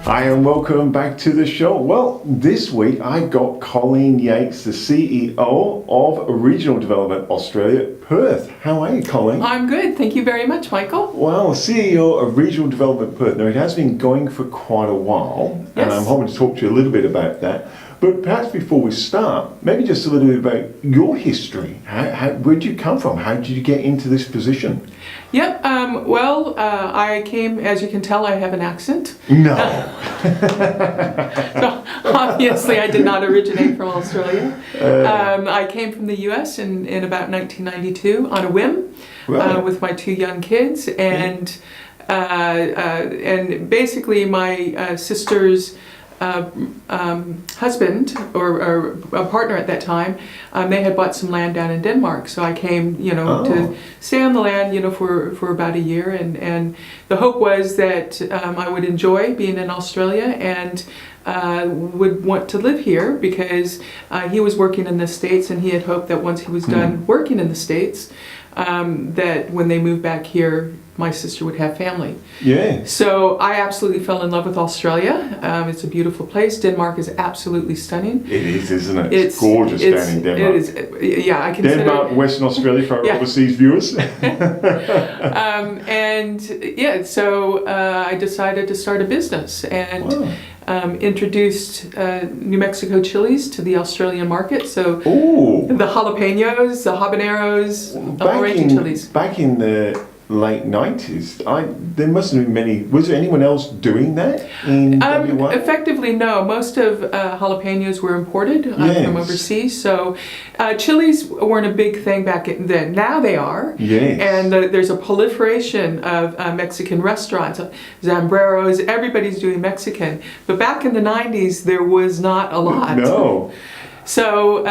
Hi and welcome back to the show. Well, this week I got Colleen Yates, the CEO of Regional Development Australia, Perth. How are you, Colleen? I'm good, thank you very much, Michael. Well, CEO of Regional Development Perth. Now, it has been going for quite a while, and I'm hoping to talk to you a little bit about that. But perhaps before we start, maybe just a little bit about your history. Where did you come from? How did you get into this position? Yep, I came, as you can tell, I have an accent. No. So obviously I did not originate from Australia. I came from the US in about 1992 on a whim, with my two young kids, and basically my sister's husband or a partner at that time, they had bought some land down in Denmark. So I came, to stay on the land, for about a year. And the hope was that I would enjoy being in Australia and would want to live here because he was working in the States, and he had hoped that once he was done working in the States, that when they moved back here, my sister would have family. Yeah. So I absolutely fell in love with Australia. It's a beautiful place. Denmark is absolutely stunning. It is, isn't it? It's gorgeous down in Denmark. It is. Yeah, I consider Denmark, Western Australia for our overseas viewers. So I decided to start a business and introduced New Mexico chilies to the Australian market. So the jalapenos, the habaneros, all-range chilies. Back in the late 90s, there mustn't have been many. Was there anyone else doing that in WA? Effectively, no. Most of jalapenos were imported from overseas. So chilies weren't a big thing back then. Now they are. Yes. And there's a proliferation of Mexican restaurants, Zambreros. Everybody's doing Mexican. But back in the 90s, there was not a lot. No. So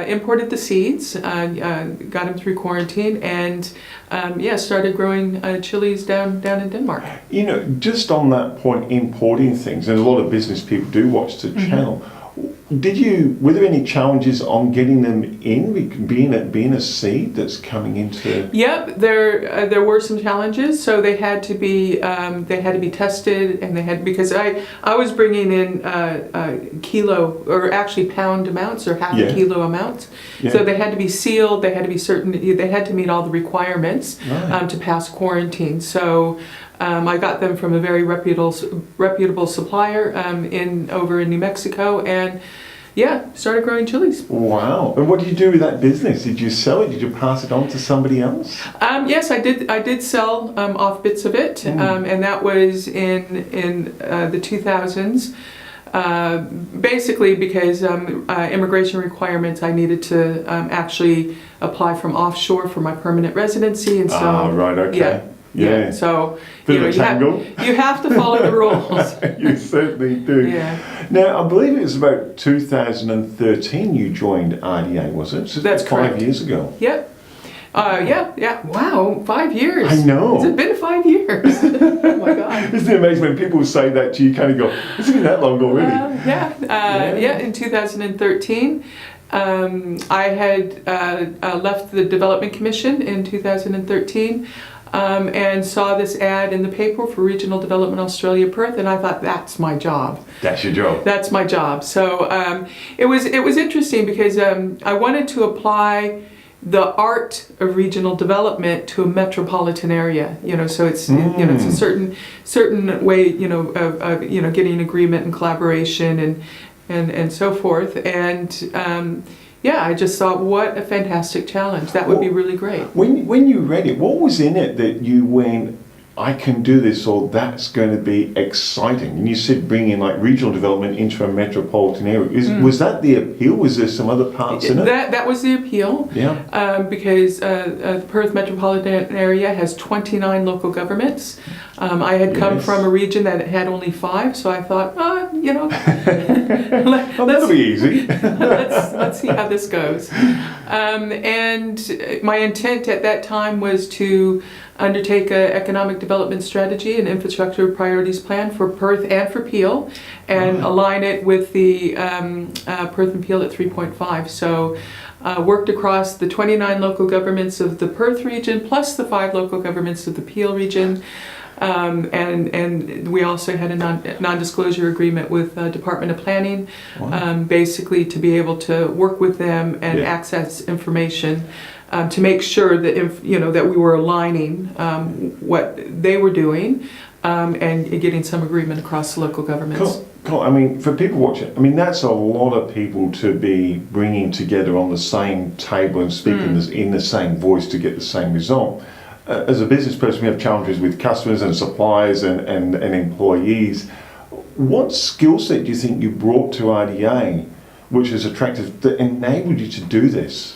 imported the seeds, got them through quarantine, and started growing chilies down in Denmark. Just on that point, importing things, and a lot of business people do watch the channel. Were there any challenges on getting them in, being a seed that's coming into? Yep, there were some challenges. So they had to be tested, and because I was bringing in kilo or actually pound amounts or half a kilo amounts. Yeah. So they had to be sealed. They had to be certain. They had to meet all the requirements to pass quarantine. So. I got them from a very reputable supplier over in New Mexico, and started growing chilies. Wow! And what did you do with that business? Did you sell it? Did you pass it on to somebody else? Yes, I did. I did sell off bits of it, and that was in the 2000s. Basically, because immigration requirements, I needed to actually apply from offshore for my permanent residency, and so. Right. Okay. Yeah. So you have to follow the rules. You certainly do. Yeah. Now, I believe it was about 2013 you joined RDA, was it? So that's correct. 5 years ago. Yep. Wow, 5 years. I know. It's been 5 years. Oh my God. Isn't it amazing when people say that to you, kind of go, it's been that long already? In 2013. I had left the Development Commission in 2013. And saw this ad in the paper for Regional Development Australia Perth, and I thought, that's my job. That's your job. That's my job. So it was interesting because I wanted to apply the art of regional development to a metropolitan area. So it's it's a certain way of getting agreement and collaboration and so forth. And I just thought, what a fantastic challenge. That would be really great. When you read it, what was in it that you went, I can do this, or that's going to be exciting? And you said bringing like regional development into a metropolitan area. Was that the appeal? Was there some other parts in it? That was the appeal. Yeah. Because the Perth metropolitan area has 29 local governments. I had come from a region that had only 5, so I thought, that'll be easy. let's see how this goes. And my intent at that time was to undertake an economic development strategy and infrastructure priorities plan for Perth and for Peel, and align it with the Perth and Peel at 3.5. So worked across the 29 local governments of the Perth region plus the 5 local governments of the Peel region. And we also had a non-disclosure agreement with Department of Planning, basically to be able to work with them and access information to make sure that that we were aligning what they were doing and getting some agreement across the local governments. Cool. I mean, for people watching, I mean, that's a lot of people to be bringing together on the same table and speaking in the same voice to get the same result. As a business person, we have challenges with customers and suppliers and employees. What skill set do you think you brought to RDA, which is attractive, that enabled you to do this?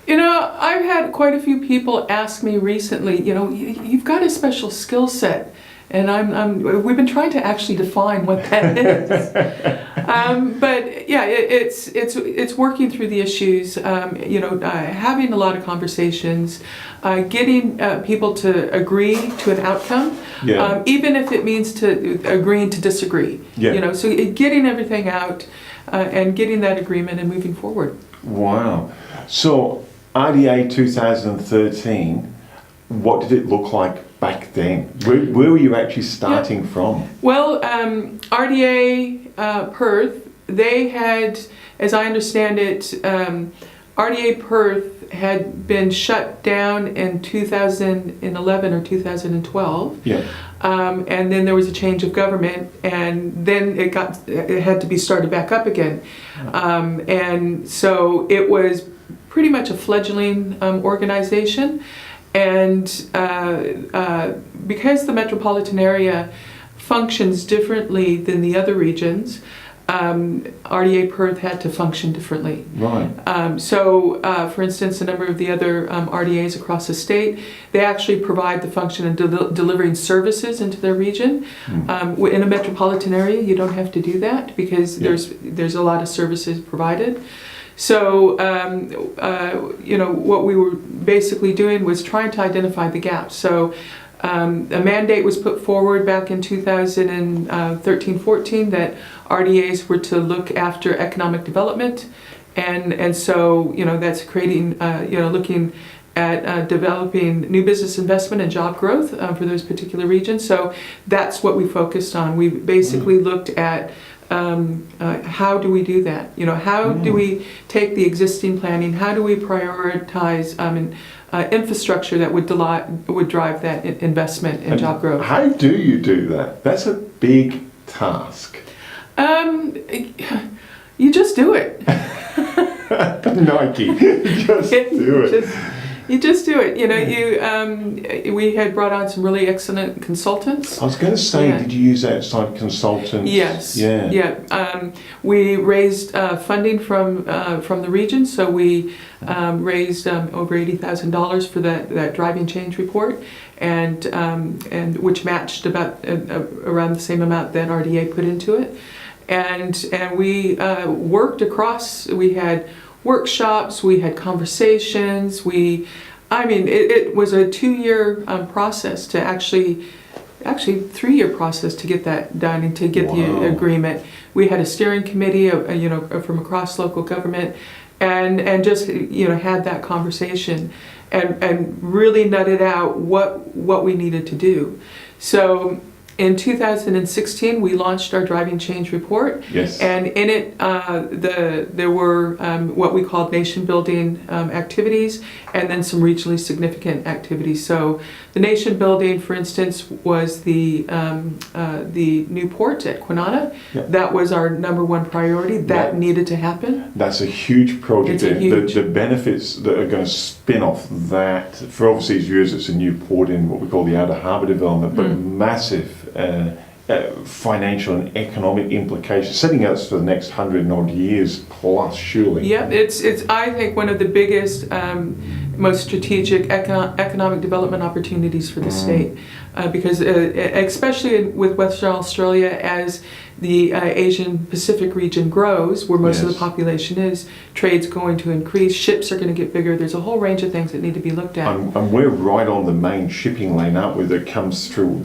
I've had quite a few people ask me recently, you've got a special skill set. And we've been trying to actually define what that is. But yeah, it's working through the issues, having a lot of conversations, getting people to agree to an outcome, even if it means to agreeing to disagree. So getting everything out and getting that agreement and moving forward. Wow. So RDA 2013, what did it look like back then? Where were you actually starting from? Well, RDA Perth, they had, as I understand it, RDA Perth had been shut down in 2011 or 2012. And then there was a change of government, and then it had to be started back up again. And so it was pretty much a fledgling organization. And because the metropolitan area functions differently than the other regions, RDA Perth had to function differently. Right. So, for instance, a number of the other RDAs across the state, they actually provide the function of delivering services into their region. In a metropolitan area, you don't have to do that because there's a lot of services provided. So, what we were basically doing was trying to identify the gaps. So, a mandate was put forward back in 2013-14 that RDAs were to look after economic development, and so that's creating looking at developing new business investment and job growth for those particular regions. So that's what we focused on. We basically looked at how do we do that? How do we take the existing planning? How do we prioritize infrastructure that would drive that investment and job growth? How do you do that? That's a big task. You just do it. Nike, just do it. You just do it. We had brought on some really excellent consultants. I was going to say, did you use outside consultants? Yes. We raised funding from the region, so we raised over $80,000 for that driving change report, and which matched about around the same amount that RDA put into it, and we worked across. We had workshops, we had conversations, it was a 2-year process to actually 3-year process to get that done and to get the agreement. We had a steering committee from across local government and just had that conversation and really nutted out what we needed to do. So in 2016, we launched our driving change report. Yes. And in it, there were what we called nation building activities, and then some regionally significant activities. So the nation building, for instance, was the new port at Kwinana. That was our #1 priority. That needed to happen. That's a huge project. It's the benefits that are going to spin off that, for obviously years, it's a new port in what we call the outer harbour development, but massive financial and economic implications, setting us for the next 100 and odd years plus, surely. Yeah, it's I think one of the biggest, most strategic economic development opportunities for the state, because especially with Western Australia, as the Asian Pacific region grows, where most of the population is, trade's going to increase, ships are going to get bigger, there's a whole range of things that need to be looked at. And we're right on the main shipping lane, aren't we, that comes through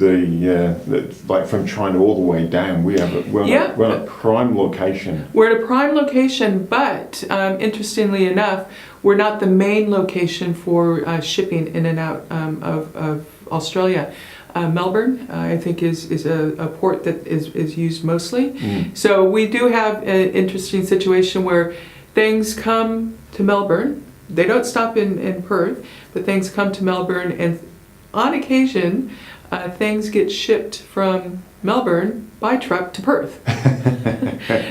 like from China all the way down. We're on a prime location. We're at a prime location, but interestingly enough, we're not the main location for shipping in and out of Australia. Melbourne, I think, is a port that is used mostly. So we do have an interesting situation where things come to Melbourne. They don't stop in Perth, but things come to Melbourne, and on occasion, things get shipped from Melbourne by truck to Perth.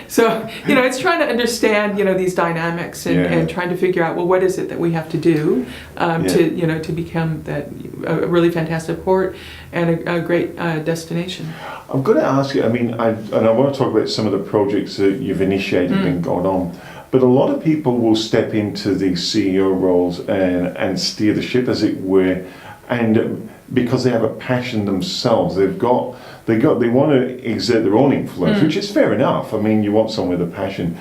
So, it's trying to understand, these dynamics and trying to figure out, well, what is it that we have to do to become a really fantastic port and a great destination. I've got to ask you, I want to talk about some of the projects that you've initiated and got on. But a lot of people will step into these CEO roles and steer the ship, as it were, and because they have a passion themselves, they want to exert their own influence, which is fair enough. You want someone with a passion.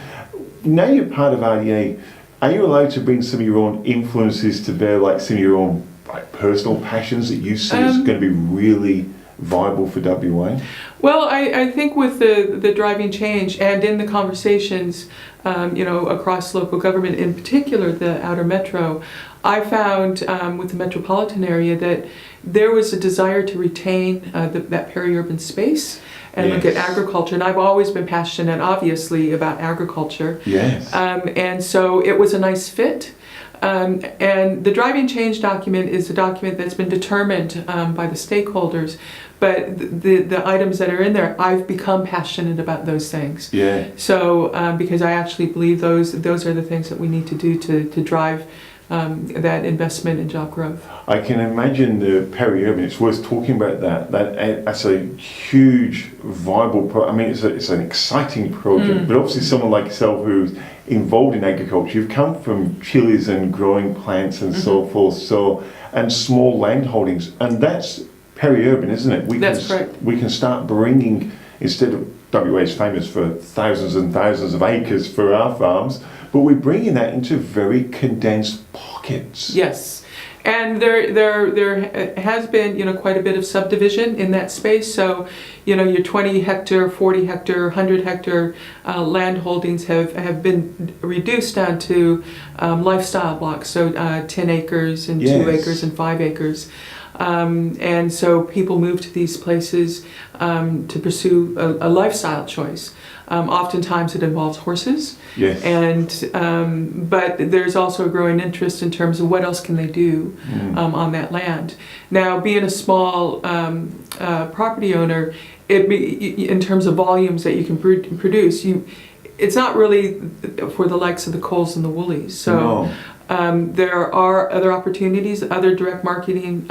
Now you're part of RDA. Are you allowed to bring some of your own influences to bear, like some of your own personal passions that you see is going to be really viable for WA? Well, I think with the driving change and in the conversations, across local government, in particular the outer metro, I found with the metropolitan area that there was a desire to retain that peri-urban space and look at agriculture. And I've always been passionate, obviously, about agriculture. Yes. And so it was a nice fit. And the driving change document is a document that's been determined by the stakeholders, but the items that are in there, I've become passionate about those things. Yeah. So because I actually believe those are the things that we need to do to drive that investment and job growth. I can imagine the peri-urban. It's worth talking about that. That's a huge, viable. It's an exciting project. But obviously, someone like yourself who's involved in agriculture, you've come from chilies and growing plants and so forth. And small land holdings, and that's peri-urban, isn't it? That's correct. We can start bringing, instead of WA is famous for thousands and thousands of acres for our farms, but we're bringing that into very condensed pockets. Yes, and there has been quite a bit of subdivision in that space. So your 20 hectare, 40 hectare, 100 hectare land holdings have been reduced down to lifestyle blocks. So 10 acres and 2 acres and 5 acres. And so people move to these places to pursue a lifestyle choice. Oftentimes it involves horses. Yes. And but there's also a growing interest in terms of what else can they do on that land. Now, being a small property owner, in terms of volumes that you can produce, it's not really for the likes of the Coles and the Woolies. So. There are other opportunities, other direct marketing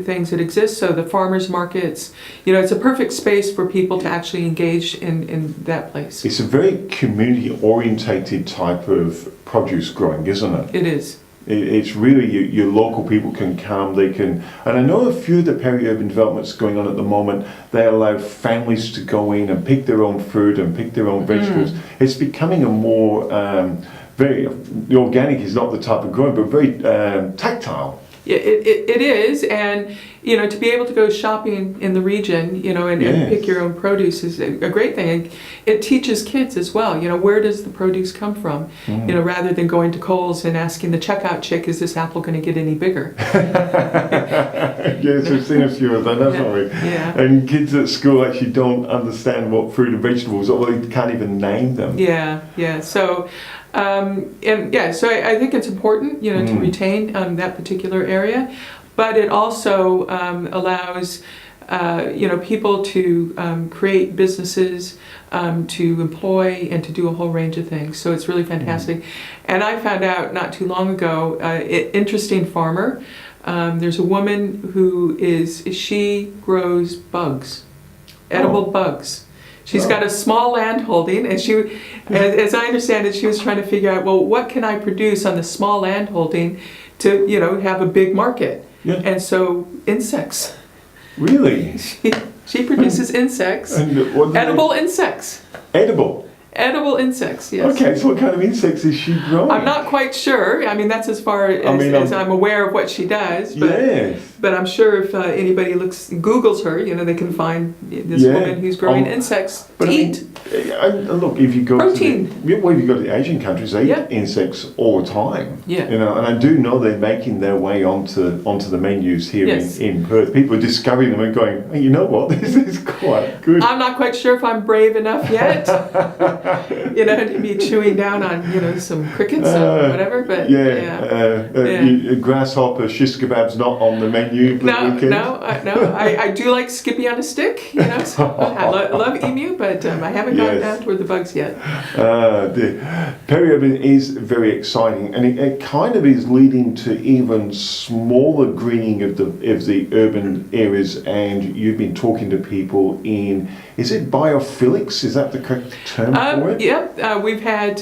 things that exist. So the farmers markets, it's a perfect space for people to actually engage in that place. It's a very community-orientated type of produce growing, isn't it? It is. It's really your local people can come, and I know a few of the peri-urban developments going on at the moment, they allow families to go in and pick their own fruit and pick their own vegetables. It's becoming a more... the organic is not the type of growing, but very tactile. Yeah, it is, and to be able to go shopping in the region, and pick your own produce is a great thing. It teaches kids as well. Where does the produce come from? Rather than going to Coles and asking the checkout chick, "Is this apple going to get any bigger?" Yes, we've seen a few of that, haven't we? Yeah. And kids at school actually don't understand what fruit and vegetables are, or they can't even name them. Yeah. So. So I think it's important, to retain that particular area, but it also allows, people to create businesses, to employ, and to do a whole range of things. So it's really fantastic. And I found out not too long ago, interesting farmer. There's a woman she grows bugs, edible bugs. She's got a small land holding, and she, as I understand it, she was trying to figure out, well, what can I produce on the small land holding to, have a big market? Yeah. And so insects. Really? She produces insects, And edible insects. Edible insects, yes. Okay, so what kind of insects is she growing? I'm not quite sure. That's as far as I'm aware of what she does. But, yes. but I'm sure if anybody Googles her, they can find this woman who's growing insects to eat. Look, if you go protein. if you go to the Asian countries, they eat insects all the time. Yeah. And I do know they're making their way onto the menus here in Perth. People are discovering them and going, hey, you know what, this is quite good. I'm not quite sure if I'm brave enough yet, to be chewing down on, some crickets or whatever. But grasshopper shish kebab's not on the menu for the weekend. No. I do like Skippy on a stick. So I love emu, but I haven't gone down toward the bugs yet. The peri-urban is very exciting, and it kind of is leading to even smaller greening of the urban areas. And you've been talking to people in, is it biophilics? Is that the correct term for it? Yep. We've had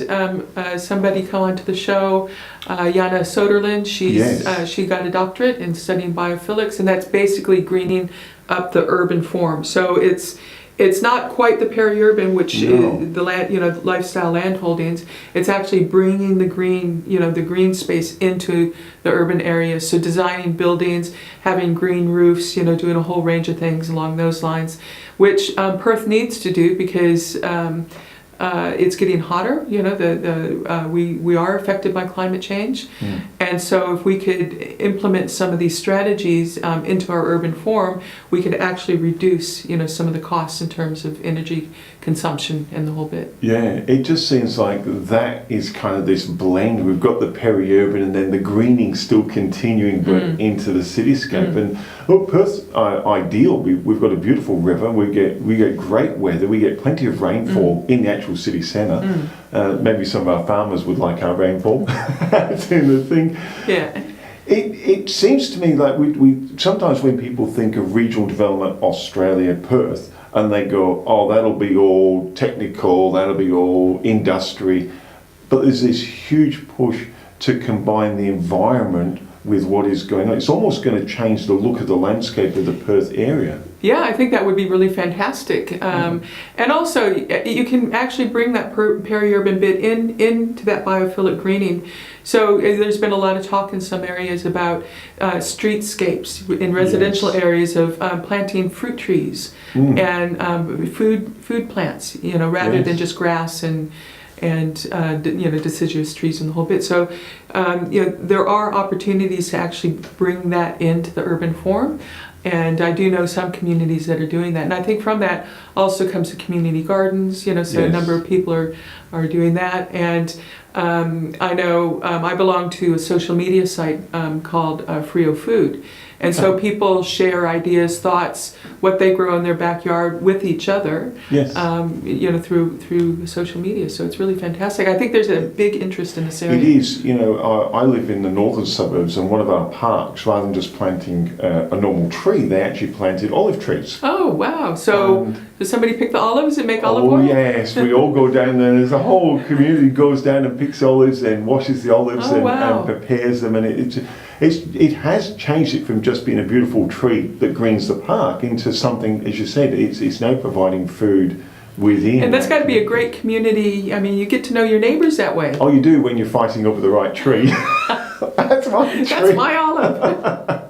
somebody come onto the show, Jana Soderlund. She got a doctorate in studying biophilics, and that's basically greening up the urban form. So it's not quite the peri-urban, which is the land, lifestyle land holdings. It's actually bringing the green, the green space into the urban areas. So designing buildings, having green roofs, doing a whole range of things along those lines, which Perth needs to do because it's getting hotter. We are affected by climate change, and so if we could implement some of these strategies into our urban form, we could actually reduce some of the costs in terms of energy consumption and the whole bit. Yeah, it just seems like that is kind of this blend. We've got the peri-urban and then the greening still continuing but into the cityscape. And look, Perth's ideal. We've got a beautiful river. We get great weather. We get plenty of rainfall in the actual city centre. Maybe some of our farmers would like our rainfall. That's in the thing. Yeah. It seems to me like we sometimes when people think of regional development Australia, Perth, and they go, oh, that'll be all technical, that'll be all industry. But there's this huge push to combine the environment with what is going on. It's almost going to change the look of the landscape of the Perth area. Yeah, I think that would be really fantastic. And also, you can actually bring that peri-urban bit into that biophilic greening. So there's been a lot of talk in some areas about streetscapes in residential areas of planting fruit trees and food plants, rather than just grass and deciduous trees and the whole bit. So there are opportunities to actually bring that into the urban form. And I do know some communities that are doing that. And I think from that also comes the community gardens, so a number of people are doing that. And I know I belong to a social media site called Frio Food. And so people share ideas, thoughts, what they grow in their backyard with each other, through social media. So it's really fantastic. I think there's a big interest in this area. It is. I live in the northern suburbs, and one of our parks, rather than just planting a normal tree, they actually planted olive trees. Oh, wow. So does somebody pick the olives and make olive oil? Oh, yes. We all go down there. There's a whole community goes down and picks olives and washes the olives and prepares them. And it has changed it from just being a beautiful tree that greens the park into something, as you said, it's now providing food within. And that's got to be a great community. I mean, you get to know your neighbors that way. Oh, you do when you're fighting over the right tree. That's my tree. That's my olive.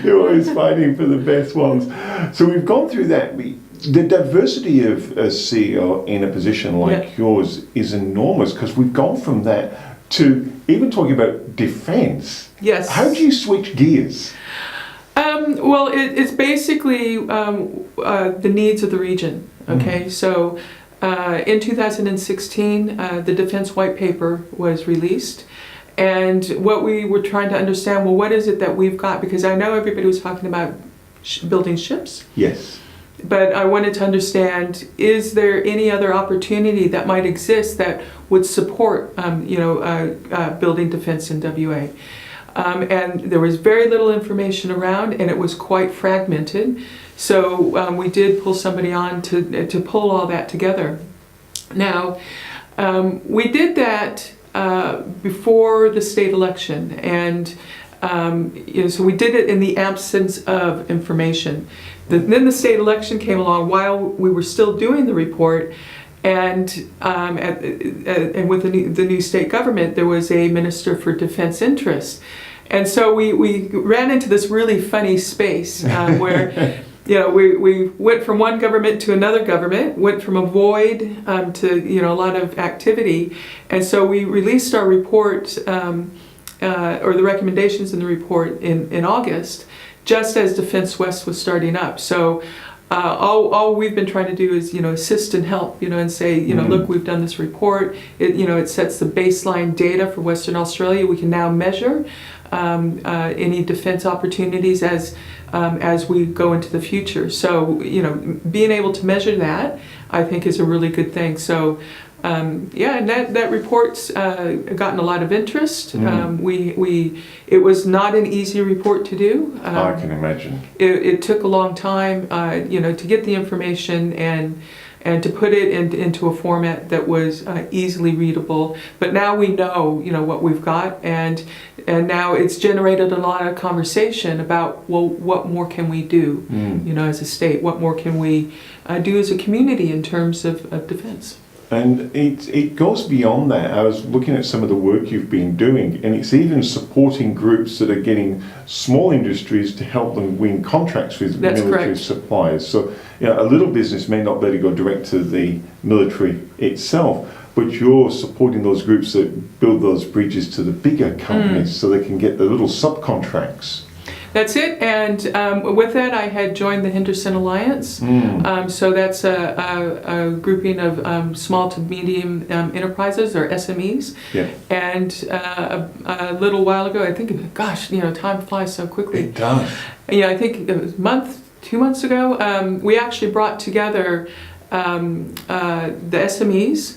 You're always fighting for the best ones. So we've gone through that. The diversity of a CEO in a position like yours is enormous, because we've gone from that to even talking about defence. Yes. How do you switch gears? Well, it's basically the needs of the region. Okay, so in 2016, the Defence White Paper was released. And what we were trying to understand, well, what is it that we've got? Because I know everybody was talking about building ships. Yes. But I wanted to understand, is there any other opportunity that might exist that would support, building defense in WA? And there was very little information around, and it was quite fragmented. So we did pull somebody on to pull all that together. Now, we did that before the state election, and so we did it in the absence of information. Then the state election came along while we were still doing the report, and with the new state government, there was a Minister for Defence Interest. And so we ran into this really funny space where we went from one government to another government, went from a void to a lot of activity. And so we released our report, or the recommendations in the report in August, just as Defense West was starting up. So all we've been trying to do is, assist and help, and say, look, we've done this report. It sets the baseline data for Western Australia. We can now measure any defense opportunities as we go into the future. So, being able to measure that, I think, is a really good thing. So, and that report's gotten a lot of interest. It was not an easy report to do. I can imagine. It took a long time, to get the information and to put it into a format that was easily readable. But now we know, what we've got, and now it's generated a lot of conversation about, well, what more can we do, as a state? What more can we do as a community in terms of defense? And it goes beyond that. I was looking at some of the work you've been doing, and it's even supporting groups that are getting small industries to help them win contracts with military suppliers. So, a little business may not be able to go direct to the military itself, but you're supporting those groups that build those bridges to the bigger companies so they can get the little subcontracts. That's it, and with that I had joined the Henderson Alliance. So that's a grouping of small to medium enterprises, or SMEs. Yeah. And a little while ago, I think, gosh, time flies so quickly. It does. I think it was 2 months ago, we actually brought together the SMEs,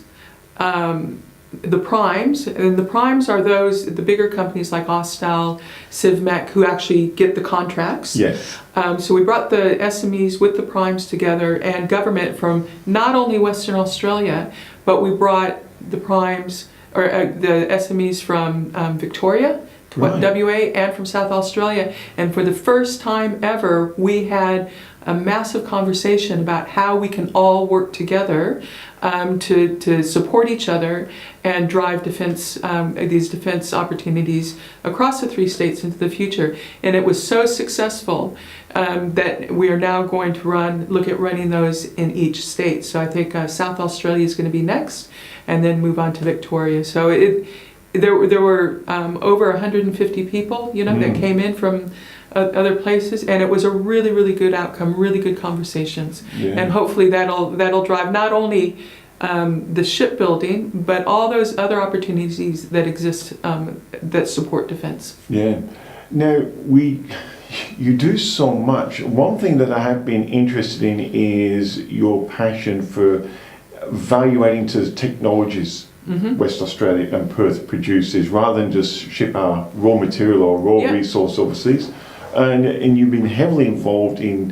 the primes, and the primes are the bigger companies like Austal, CivMec, who actually get the contracts. Yes. So we brought the SMEs with the primes together, and government from not only Western Australia, but we brought the primes, or the SMEs from Victoria, WA, and from South Australia. And for the first time ever, we had a massive conversation about how we can all work together to support each other and drive these defense opportunities across the 3 states into the future. And it was so successful that we are now going to look at running those in each state. So I think South Australia is going to be next, and then move on to Victoria. So there were over 150 people, that came in from other places, and it was a really, really good outcome, really good conversations. Yeah. And hopefully that'll drive not only the shipbuilding, but all those other opportunities that exist that support defense. Yeah. Now, you do so much. One thing that I have been interested in is your passion for value-adding to the technologies West Australia and Perth produces, rather than just ship our raw material or raw resource overseas. And you've been heavily involved in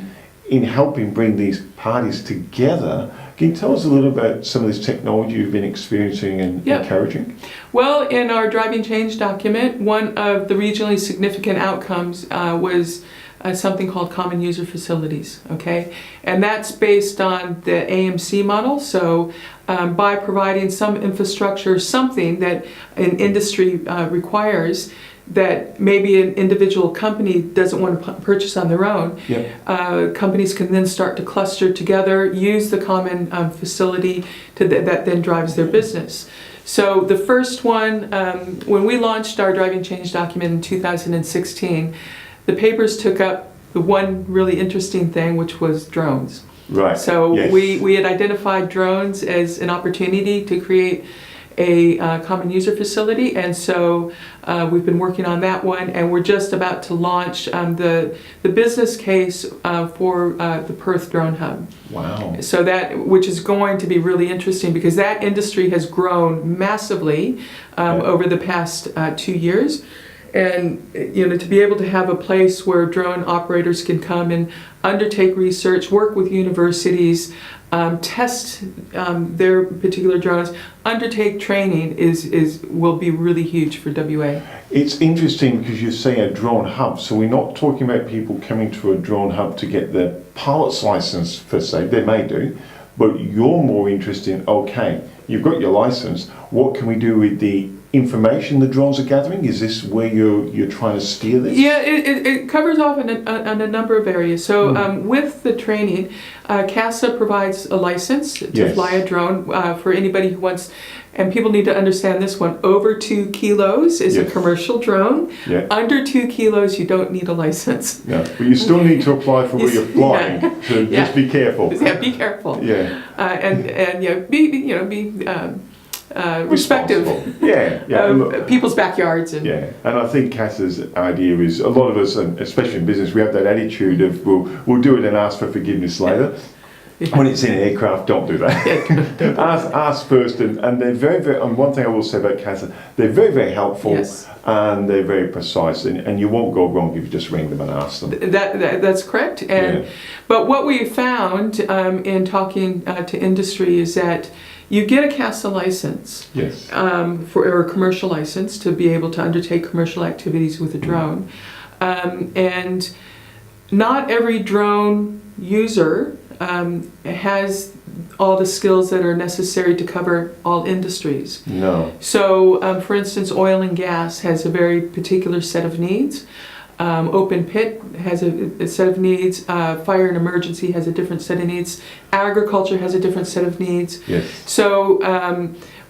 helping bring these parties together. Can you tell us a little about some of this technology you've been experiencing and encouraging? Well, in our Driving Change document, one of the regionally significant outcomes was something called Common User Facilities, okay? And that's based on the AMC model. So by providing some infrastructure, something that an industry requires, that maybe an individual company doesn't want to purchase on their own. Companies can then start to cluster together, use the common facility that then drives their business. So the first one, when we launched our Driving Change document in 2016, the papers took up the one really interesting thing, which was drones. Right. So we had identified drones as an opportunity to create a common user facility, and so we've been working on that one, and we're just about to launch the business case for the Perth Drone Hub. Wow. So which is going to be really interesting, because that industry has grown massively over the past 2 years. And to be able to have a place where drone operators can come and undertake research, work with universities, test their particular drones, undertake training will be really huge for WA. It's interesting because you say a drone hub, so we're not talking about people coming to a drone hub to get their pilot's license per se. They may do, but you're more interested in, okay, you've got your license, what can we do with the information the drones are gathering? Is this where you're trying to steer this? Yeah, it covers off on a number of areas. So with the training, CASA provides a license to fly a drone for anybody who wants, and people need to understand this one, over 2 kilos is a commercial drone. Yeah. Under 2 kilos, you don't need a license. No, but you still need to apply for what you're flying, so just be careful. Yeah, be careful. Yeah. And be respective of people's backyards. And and I think Cass's idea is, a lot of us, and especially in business, we have that attitude of we'll do it and ask for forgiveness later. When it's in an aircraft, don't do that. ask first, and they're very, very. And one thing I will say about Casa, they're very, very helpful, and they're very precise, and you won't go wrong if you just ring them and ask them. That's correct. And but what we found in talking to industry is that you get a CASA license, or a commercial license to be able to undertake commercial activities with a drone, and not every drone user has all the skills that are necessary to cover all industries. No. So, for instance, oil and gas has a very particular set of needs. Open pit has a set of needs. Fire and emergency has a different set of needs. Agriculture has a different set of needs. Yes. So,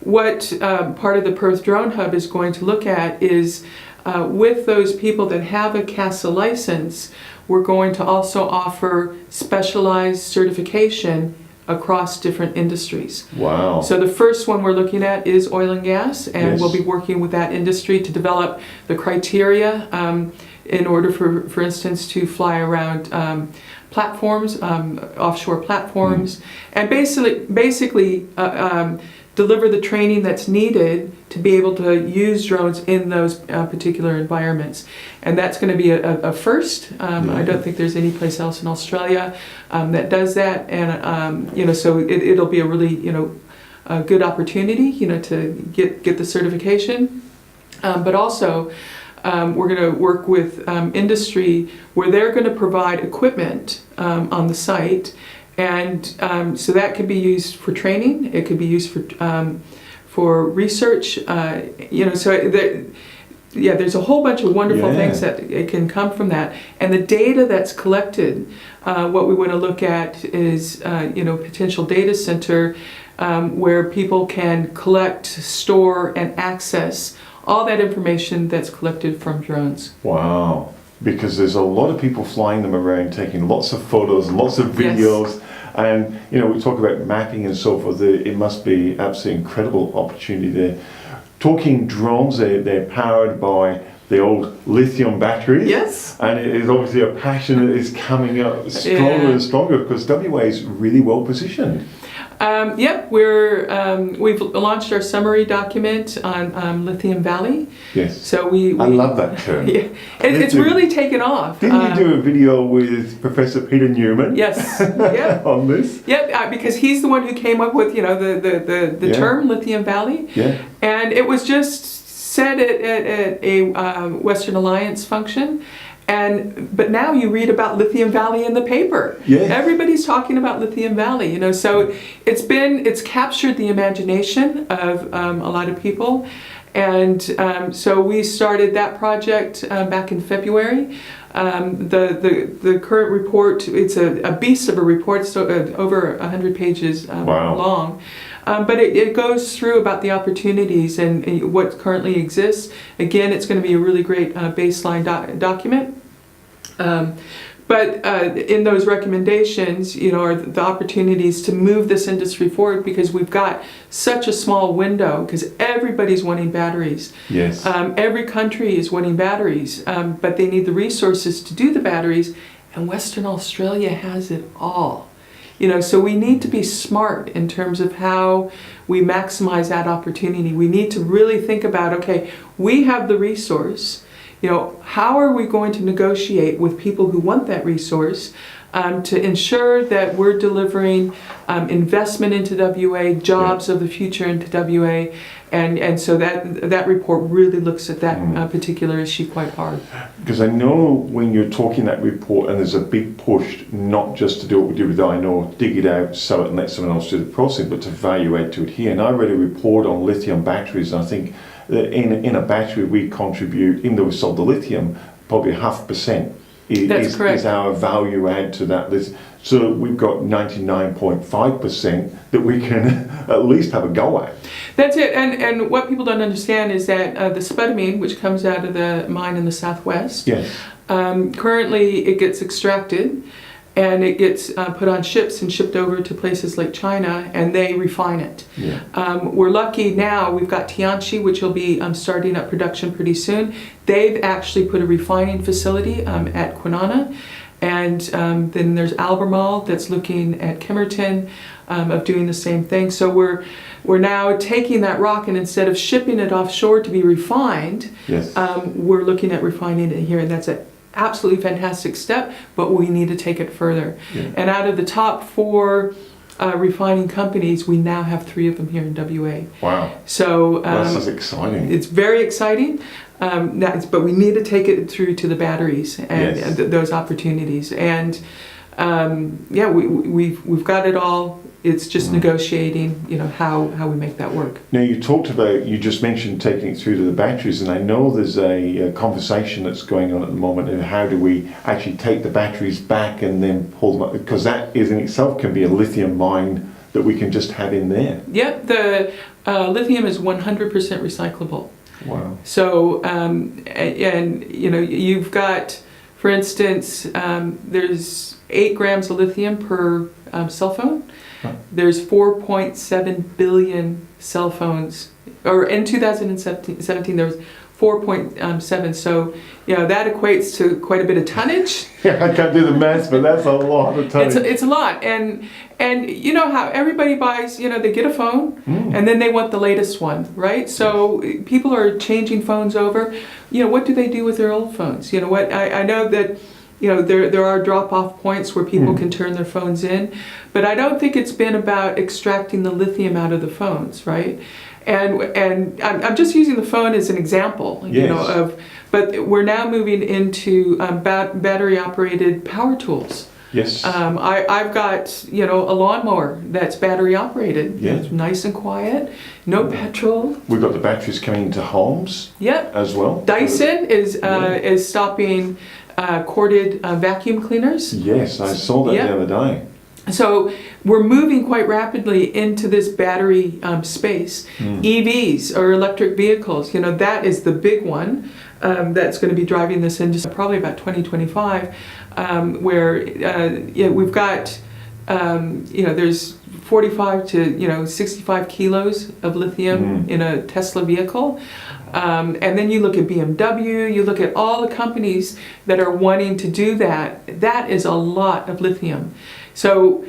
what part of the Perth Drone Hub is going to look at is with those people that have a CASA license, we're going to also offer specialized certification across different industries. Wow. So the first one we're looking at is oil and gas, and we'll be working with that industry to develop the criteria in order for instance, to fly around platforms, offshore platforms, and basically deliver the training that's needed to be able to use drones in those particular environments. And that's going to be a first. I don't think there's any place else in Australia that does that. And, so it'll be a really, a good opportunity, to get the certification. But also, we're going to work with industry where they're going to provide equipment on the site. And so that could be used for training. It could be used for research. There's a whole bunch of wonderful things that it can come from that. And the data that's collected, what we want to look at is potential data center where people can collect, store, and access all that information that's collected from drones. Wow. Because there's a lot of people flying them around, taking lots of photos, lots of videos, and we talk about mapping and so forth. It must be absolutely incredible opportunity there. Talking drones, they're powered by the old lithium batteries. Yes. And it is obviously a passion that is coming up stronger and stronger because WA is really well positioned. We've launched our summary document on Lithium Valley. Yes. So I love that term. It's really taken off. Didn't you do a video with Professor Peter Newman? Yes. On this. Because he's the one who came up with the term Lithium Valley. Yeah. And it was just said at a Western Alliance function. But now you read about Lithium Valley in the paper. Yes. Everybody's talking about Lithium Valley, so it's captured the imagination of a lot of people. And so we started that project back in February. The current report, it's a beast of a report, it's over 100 pages long. But it goes through about the opportunities and what currently exists. Again, it's going to be a really great baseline document. But in those recommendations, are the opportunities to move this industry forward because we've got such a small window because everybody's wanting batteries. Yes. Every country is wanting batteries, but they need the resources to do the batteries, and Western Australia has it all. So we need to be smart in terms of how we maximize that opportunity. We need to really think about, okay, we have the resource. How are we going to negotiate with people who want that resource to ensure that we're delivering investment into WA, jobs of the future into WA, and so that report really looks at that particular issue quite hard. Because I know when you're talking that report, and there's a big push not just to do what we do with INO, dig it out, sell it, and let someone else do the processing, but to value add to it here. And I read a report on lithium batteries, and I think in a battery we contribute, even though we sold the lithium, probably 0.5% is our value add to that list. So we've got 99.5% that we can at least have a go at. That's it. And what people don't understand is that the spodumene, which comes out of the mine in the southwest, Yes. Currently it gets extracted and it gets put on ships and shipped over to places like China, and they refine it. Yeah. We're lucky now, we've got Tianqi, which will be starting up production pretty soon. They've actually put a refining facility at Kwinana. And then there's Albemarle that's looking at Kemerton of doing the same thing. So we're now taking that rock, and instead of shipping it offshore to be refined, Yes. we're looking at refining it here, and that's an absolutely fantastic step, but we need to take it further. Yeah. And out of the top 4 refining companies, we now have 3 of them here in WA. Wow. So This is exciting. it's very exciting. But we need to take it through to the batteries and Yes. those opportunities. And we've got it all. It's just negotiating, how we make that work. Now you just mentioned taking it through to the batteries, and I know there's a conversation that's going on at the moment of how do we actually take the batteries back and then pull them up, because that is in itself can be a lithium mine that we can just have in there. Yep, the lithium is 100% recyclable. Wow. So, you've got, for instance, there's 8 grams of lithium per cell phone. There's 4.7 billion cell phones, or in 2017 there was 4.7. So, that equates to quite a bit of tonnage. Yeah, I can't do the maths, but that's a lot of time. It's a lot, and you know how everybody buys, they get a phone, and then they want the latest one, right? So people are changing phones over. What do they do with their old phones? I know that, there are drop-off points where people can turn their phones in, but I don't think it's been about extracting the lithium out of the phones, right? And I'm just using the phone as an example, Yes. but we're now moving into battery-operated power tools. Yes. I've got, a lawnmower that's battery operated. Yeah. It's nice and quiet, no petrol. We've got the batteries coming into homes Yep. as well. Dyson is stopping corded vacuum cleaners. Yes, I saw that Yeah. the other day. So we're moving quite rapidly into this battery space. EVs, or electric vehicles, that is the big one that's going to be driving this industry probably about 2025, where we've got, there's 45 to 65 kilos of lithium in a Tesla vehicle. And then you look at BMW, you look at all the companies that are wanting to do that. That is a lot of lithium. So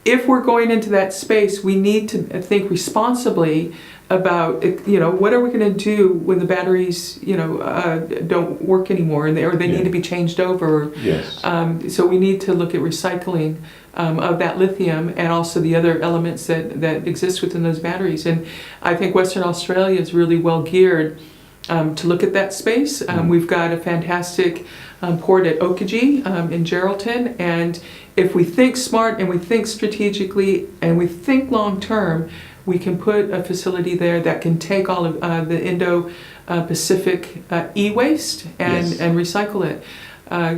if we're going into that space, we need to think responsibly about, what are we going to do when the batteries, don't work anymore, or they need to be changed over. Yes. So we need to look at recycling of that lithium and also the other elements that exist within those batteries. And I think Western Australia is really well geared to look at that space. We've got a fantastic port at Oakajee in Geraldton, and if we think smart and we think strategically and we think long term, we can put a facility there that can take all of the Indo-Pacific e-waste and recycle it,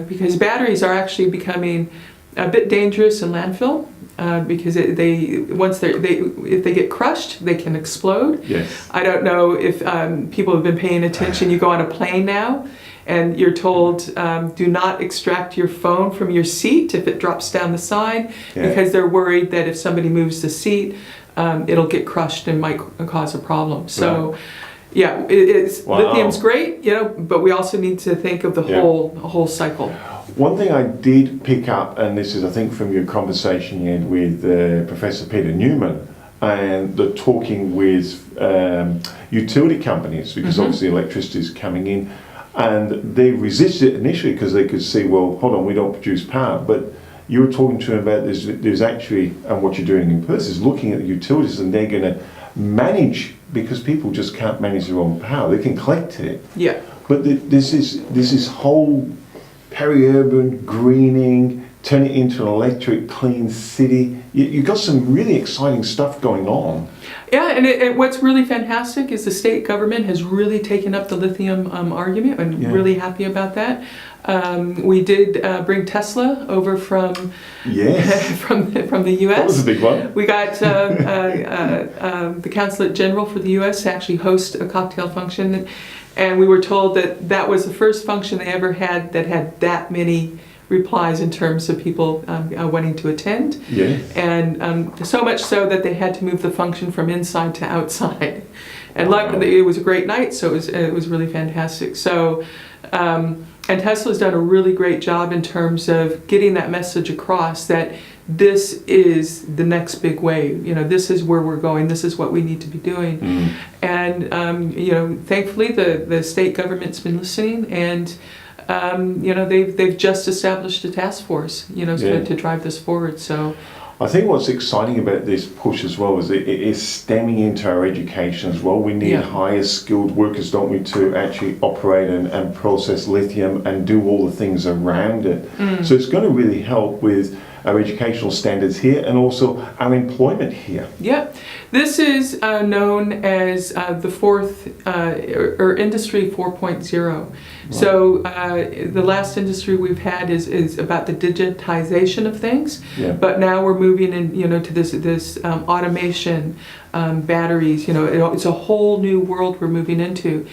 because batteries are actually becoming a bit dangerous in landfill, because if they get crushed, they can explode. Yes. I don't know if people have been paying attention. You go on a plane now, and you're told do not extract your phone from your seat if it drops down the side, because they're worried that if somebody moves the seat, it'll get crushed and might cause a problem. So. Right. Yeah, lithium's great, but we also need to think of the whole cycle. One thing I did pick up, and this is I think from your conversation you had with Professor Peter Newman, and the talking with utility companies, because obviously electricity is coming in, and they resisted it initially because they could see, well, hold on, we don't produce power, but you were talking to them about there's actually, and what you're doing in Perth is looking at the utilities, and they're going to manage, because people just can't manage their own power. They can collect it. Yeah. But this is whole peri-urban greening, turn it into an electric, clean city. You've got some really exciting stuff going on. Yeah, and what's really fantastic is the state government has really taken up the lithium argument, and really happy about that. We did bring Tesla over from from the U.S. That was a big one. We got the Consulate General for the U.S. to actually host a cocktail function, and we were told that that was the first function they ever had that had that many replies in terms of people wanting to attend. Yeah. And so much so that they had to move the function from inside to outside. And luckily, it was a great night, so it was really fantastic. So, and Tesla's done a really great job in terms of getting that message across that this is the next big wave. You know, this is where we're going. This is what we need to be doing. And you know, thankfully, the state government's been listening, and you know, they've just established a task force, you know, to drive this forward. So I think what's exciting about this push as well is it is stemming into our education as well. We need higher skilled workers, don't we, to actually operate and process lithium and do all the things around it. So it's going to really help with our educational standards here and also our employment here. Yeah, this is known as the fourth or Industry 4.0. Right. So the last industry we've had is about the digitization of things, but now we're moving in, you know, to this automation, batteries. You know, it's a whole new world we're moving into.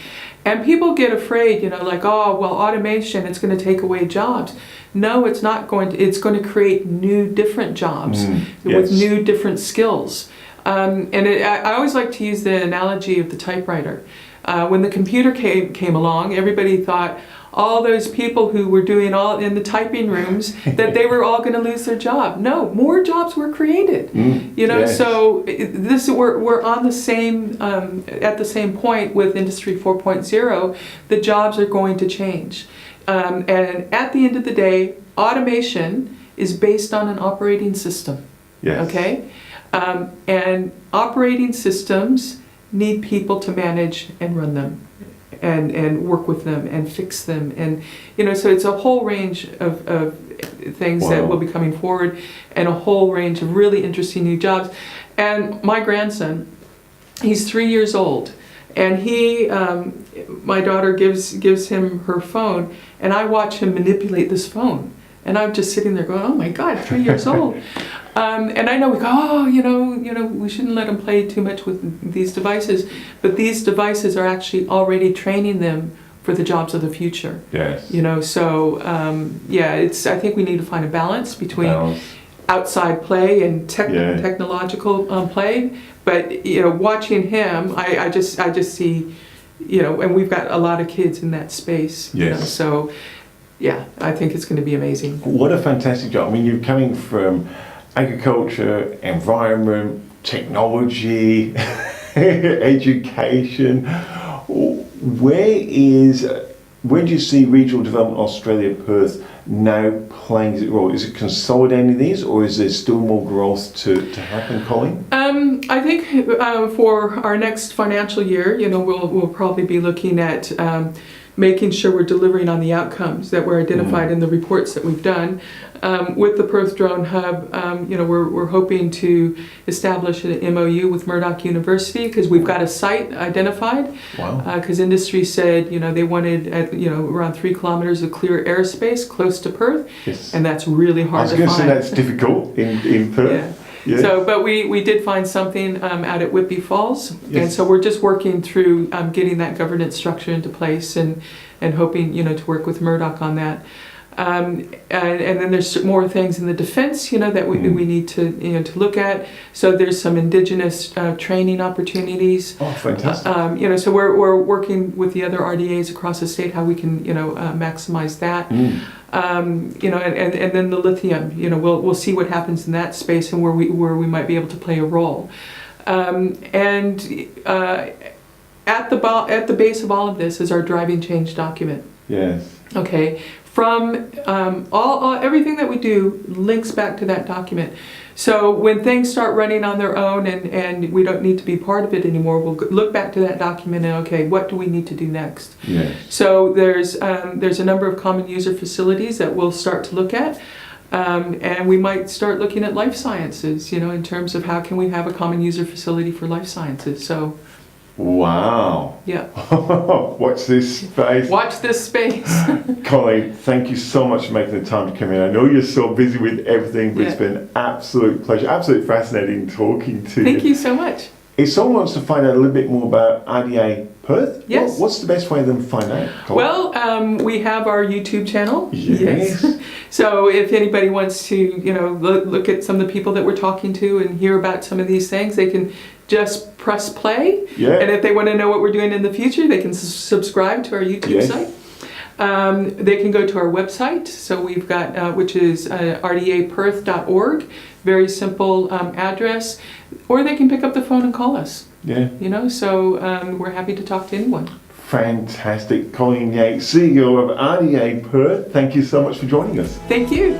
And people get afraid, you know, like, oh, well, automation, it's going to take away jobs. No, it's not going to. It's going to create new, different jobs with new, different skills. And I always like to use the analogy of the typewriter. When the computer came along, everybody thought all those people who were doing all in the typing rooms that they were all going to lose their job. No, more jobs were created. You know, so we're on the same at the same point with Industry 4.0. The jobs are going to change, and at the end of the day, automation is based on an operating system. Yes. Okay, and operating systems need people to manage and run them. And work with them and fix them, and you know, so it's a whole range of things that will be coming forward, and a whole range of really interesting new jobs. And my grandson, he's 3 years old, and he, my daughter gives him her phone, and I watch him manipulate this phone, and I'm just sitting there going, oh my God, 3 years old. And I know we go, oh, you know, we shouldn't let them play too much with these devices, but these devices are actually already training them for the jobs of the future. Yes. You know, so I think we need to find a balance between outside play and technological play. But you know, watching him, I just see, you know, and we've got a lot of kids in that space. Yes. You know, so yeah, I think it's going to be amazing. What a fantastic job! I mean, you're coming from agriculture, environment, technology, education. Where do you see Regional Development Australia Perth now playing its role? Is it consolidating these, or is there still more growth to happen, Colleen? I think for our next financial year, you know, we'll probably be looking at making sure we're delivering on the outcomes that were identified in the reports that we've done. With the Perth Drone Hub, you know, we're hoping to establish an MOU with Murdoch University because we've got a site identified. Wow. Because industry said, you know, they wanted, you know, around 3 kilometers of clear airspace close to Perth, and that's really hard to find. I was going to say that's difficult in Perth. Yeah. Yes. So, but we did find something out at Whitby Falls, and so we're just working through getting that governance structure into place, and hoping, you know, to work with Murdoch on that. And then there's more things in the defense, you know, that we need to, you know, to look at. So there's some Indigenous training opportunities. Oh, fantastic! You know, so we're working with the other RDAs across the state how we can, you know, maximize that. You know, and then the lithium, you know, we'll see what happens in that space and where we might be able to play a role. At the base of all of this is our driving change document. Yes. Okay. From everything that we do links back to that document. So when things start running on their own and we don't need to be part of it anymore, we'll look back to that document and, okay, what do we need to do next? Yes. So there's a number of common user facilities that we'll start to look at. And we might start looking at life sciences, in terms of how can we have a common user facility for life sciences. So, wow. yeah. Watch this space. Watch this space. Colleen, thank you so much for making the time to come in. I know you're so busy with everything, but it's been an absolute pleasure, absolutely fascinating talking to you. Thank you so much. If someone wants to find out a little bit more about RDA Perth, yes. What's the best way for them to find out, Colleen? Well, we have our YouTube channel. Yes. So if anybody wants to, look at some of the people that we're talking to and hear about some of these things, they can just press play. Yeah. And if they want to know what we're doing in the future, they can subscribe to our YouTube site. They can go to our website. So we've got, which is rdaperth.org. Very simple address. Or they can pick up the phone and call us. Yeah. So we're happy to talk to anyone. Fantastic. Colleen Yates, CEO of RDA Perth, thank you so much for joining us. Thank you.